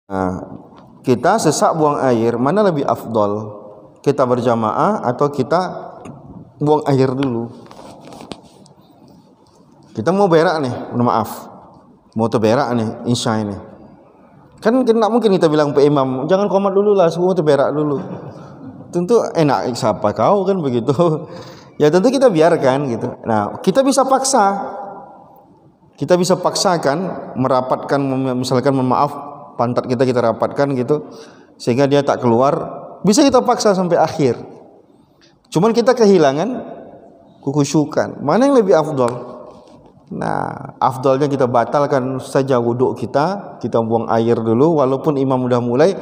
Nah, kita sesak buang air, mana lebih afdol? Kita berjamaah atau kita buang air dulu? Kita mau berak nih, maaf, mau terberak nih, insya ini. Kan tidak mungkin kita bilang ke imam, jangan komat dulu lah, semua terberak dulu. Tentu enak, siapa kau kan begitu. Ya tentu kita biarkan gitu. Nah, kita bisa paksa. Kita bisa paksakan merapatkan, misalkan maaf, pantat kita rapatkan gitu, sehingga dia tak keluar. Bisa kita paksa sampai akhir. Cuman kita kehilangan kekhusyukan. Mana yang lebih afdol? Nah, afdalnya kita batalkan saja wuduk kita buang air dulu walaupun imam sudah mulai.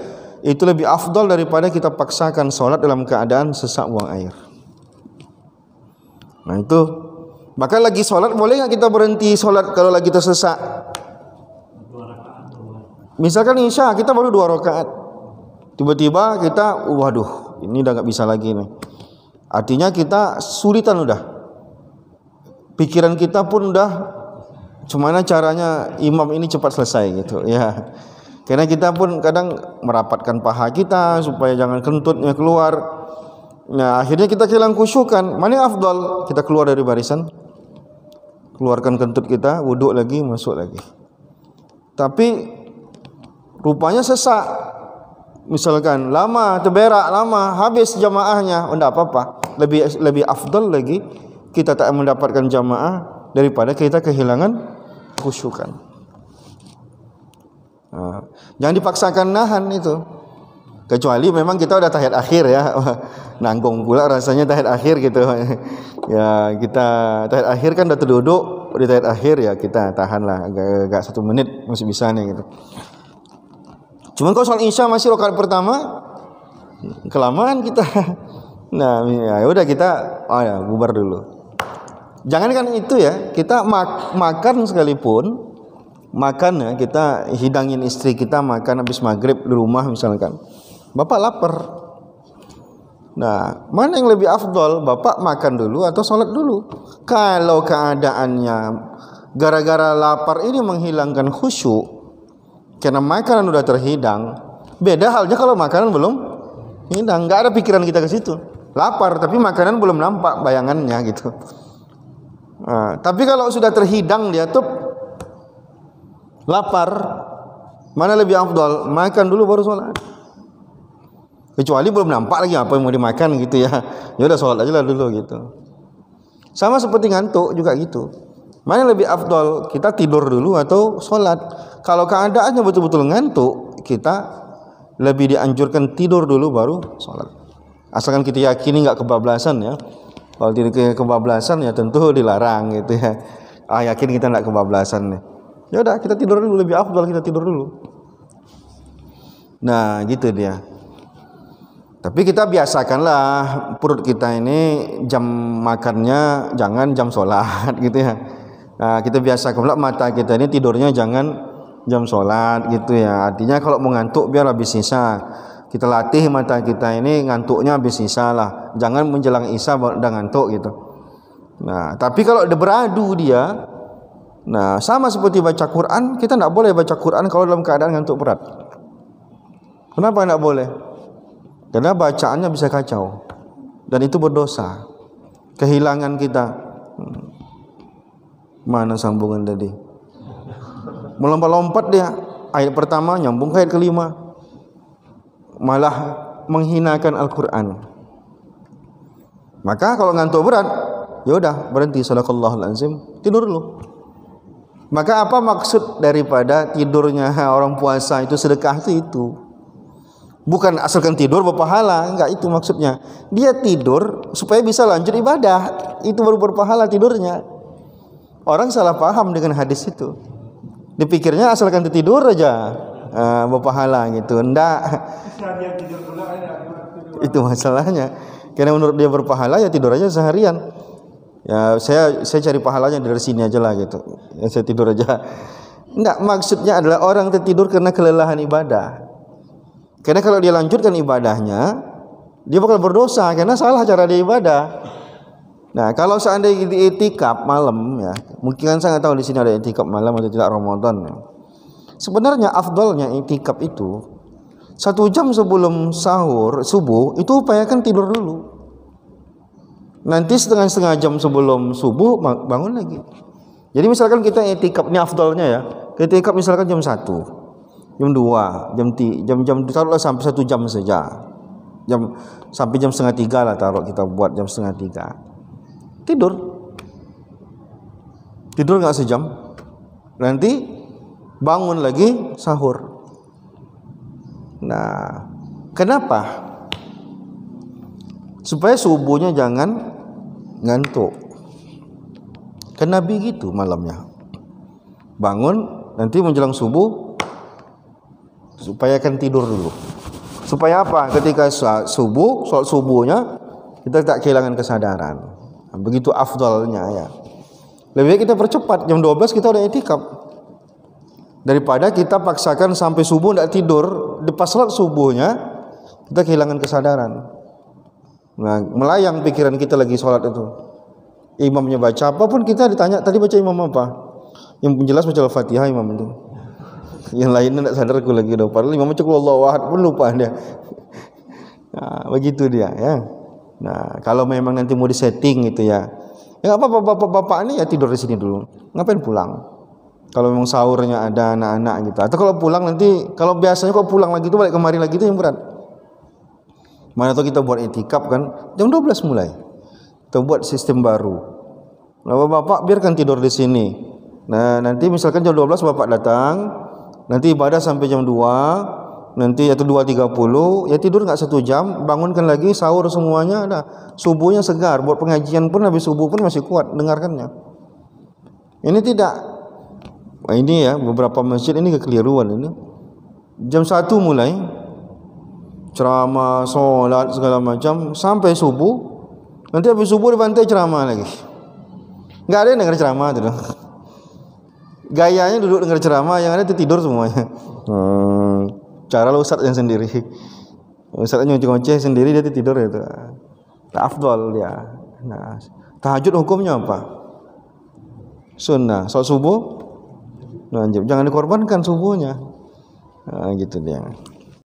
Itu lebih afdal daripada kita paksakan solat dalam keadaan sesak buang air. Nah itu. Maka lagi solat, boleh nggak kita berhenti solat kalau lagi tersesak? Misalkan isya kita baru 2 rakaat, tiba-tiba kita, waduh, ini udah nggak bisa lagi nih. Artinya kita sulitan udah. Pikiran kita pun udah, gimana caranya imam ini cepat selesai gitu ya. Karena kita pun kadang merapatkan paha kita supaya jangan kentutnya keluar. Nah, akhirnya kita kehilangan khusyukan. Mana yang afdal? Kita keluar dari barisan, keluarkan kentut kita, wuduk lagi, masuk lagi. Tapi rupanya sesak. Misalkan lama terberak, lama habis jamaahnya, enggak apa-apa. Lebih afdal lagi kita tak mendapatkan jamaah daripada kita kehilangan khusyukan. Nah, jangan dipaksakan nahan itu. Kecuali memang kita udah tahiyat akhir ya. Nanggung pula rasanya tahiyat akhir gitu. Ya, kita tahiyat akhir kan udah terduduk di tahiyat akhir ya, kita tahanlah agak 1 menit masih bisa nih gitu. Cuman kalau soal isya masih rakaat pertama, kelamaan kita. Nah, ya udah kita bubar dulu. Jangankan itu ya, kita makan sekalipun, makan ya, kita hidangin istri kita makan habis maghrib di rumah misalkan. Bapak lapar. Nah, mana yang lebih afdol? Bapak makan dulu atau sholat dulu? Kalau keadaannya gara-gara lapar ini menghilangkan khusyuk, karena makanan udah terhidang, beda halnya kalau makanan belum hidang. Nggak ada pikiran kita ke situ. Lapar tapi makanan belum nampak bayangannya gitu. Nah, tapi kalau sudah terhidang dia tuh lapar, mana lebih afdal? Makan dulu baru sholat. Kecuali belum nampak lagi apa yang mau dimakan gitu ya. Ya udah sholat aja lah dulu gitu. Sama seperti ngantuk juga gitu. Mana yang lebih afdal? Kita tidur dulu atau sholat? Kalau keadaannya betul-betul ngantuk, kita lebih dianjurkan tidur dulu baru sholat. Asalkan kita yakini nggak kebablasan ya. Kalau tidak kebablasan ya tentu dilarang gitu ya. Yakin kita tidak kebablasan nih. Ya udah kita tidur dulu, lebih afdal kita tidur dulu. Nah, gitu dia. Tapi kita biasakanlah perut kita ini jam makannya jangan jam sholat gitu ya. Nah, kita biasakanlah mata kita ini tidurnya jangan jam sholat gitu ya. Artinya kalau mau ngantuk biar habis sisa. Kita latih mata kita ini ngantuknya habis isya lah. Jangan menjelang isya udah ngantuk gitu. Nah, tapi kalau udah beradu dia, nah sama seperti baca Quran, kita tidak boleh baca Quran kalau dalam keadaan ngantuk berat. Kenapa tidak boleh? Karena bacaannya bisa kacau dan itu berdosa. Kehilangan kita. Mana sambungan tadi? Melompat-lompat dia. Ayat pertama nyambung ke ayat kelima. Malah menghinakan Al-Quran. Maka kalau ngantuk berat, ya udah berhenti, sadaqallahul azim, tidur dulu. Maka apa maksud daripada tidurnya orang puasa itu sedekah itu? Bukan asalkan tidur berpahala, enggak itu maksudnya. Dia tidur supaya bisa lanjut ibadah, itu baru berpahala tidurnya. Orang salah paham dengan hadis itu. Dipikirnya asalkan tidur aja berpahala gitu. Enggak. Itu masalahnya. Karena menurut dia berpahala ya tidur aja seharian. Ya saya cari pahalanya dari sini aja lah gitu. Ya saya tidur aja. Enggak, maksudnya adalah orang tertidur karena kelelahan ibadah. Karena kalau dia lanjutkan ibadahnya, dia bakal berdosa karena salah cara dia ibadah. Nah, kalau seandainya di itikaf malam ya, mungkin kan saya nggak tahu di sini ada itikaf malam atau tidak Ramadan. Ya. Sebenarnya afdalnya i'tikaf itu 1 jam sebelum sahur subuh itu upayakan tidur dulu. Nanti setengah jam sebelum subuh bangun lagi. Jadi misalkan kita i'tikaf, ini afdalnya ya. Kita i'tikaf misalkan jam 1, jam 2, jam taruhlah sampai 1 jam saja. Sampai jam 2:30 lah taruh, kita buat jam 2:30. Tidur enggak sejam. Nanti bangun lagi sahur. Nah, kenapa? Supaya subuhnya jangan ngantuk. Kan Nabi gitu malamnya. Bangun nanti menjelang subuh supaya kan tidur dulu. Supaya apa? Ketika subuh, sholat subuhnya kita tak kehilangan kesadaran. Begitu afdalnya ya. Lebih baik kita percepat, jam 12 kita udah i'tikaf. Daripada kita paksakan sampai subuh tidak tidur, lepas sholat subuhnya kita kehilangan kesadaran. Nah, melayang pikiran kita lagi sholat itu. Imamnya baca apapun kita ditanya, tadi baca imam apa? Yang jelas baca Al-Fatihah imam itu. Yang lainnya tidak sadar aku lagi dah. Padahal imam baca qul huwallahu ahad pun lupa dia. Nah, begitu dia ya. Nah, kalau memang nanti mau disetting gitu ya. Ya apa bapak-bapak ini ya tidur di sini dulu. Ngapain pulang? Kalau memang sahurnya ada anak-anak gitu. Atau kalau pulang nanti, kalau biasanya kalau pulang lagi itu balik kemari lagi itu yang berat. Mana tahu kita buat i'tikaf kan jam 12 mulai. Kita buat sistem baru. Nah, bapak biarkan tidur di sini. Nah, nanti misalkan jam 12 bapak datang, nanti ibadah sampai jam 2, nanti atau 2:30, ya tidur enggak 1 jam, bangunkan lagi sahur semuanya, dah subuhnya segar, buat pengajian pun habis subuh pun masih kuat dengarkannya. Ini tidak. Nah, ini ya beberapa masjid ini kekeliruan ini. Jam 1 mulai ceramah, solat segala macam sampai subuh. Nanti habis subuh dibantai ceramah lagi. Enggak ada yang dengar ceramah tu. Gayanya duduk dengar ceramah, yang ada tidur semuanya. Cara lo ustaz yang sendiri. Ustaznya ngoceh-ngoceh sendiri, dia tidur itu. Tak afdal dia. Nah, tahajud hukumnya apa? Sunnah. Soal subuh wajib. Jangan dikorbankan subuhnya. Nah, gitu dia.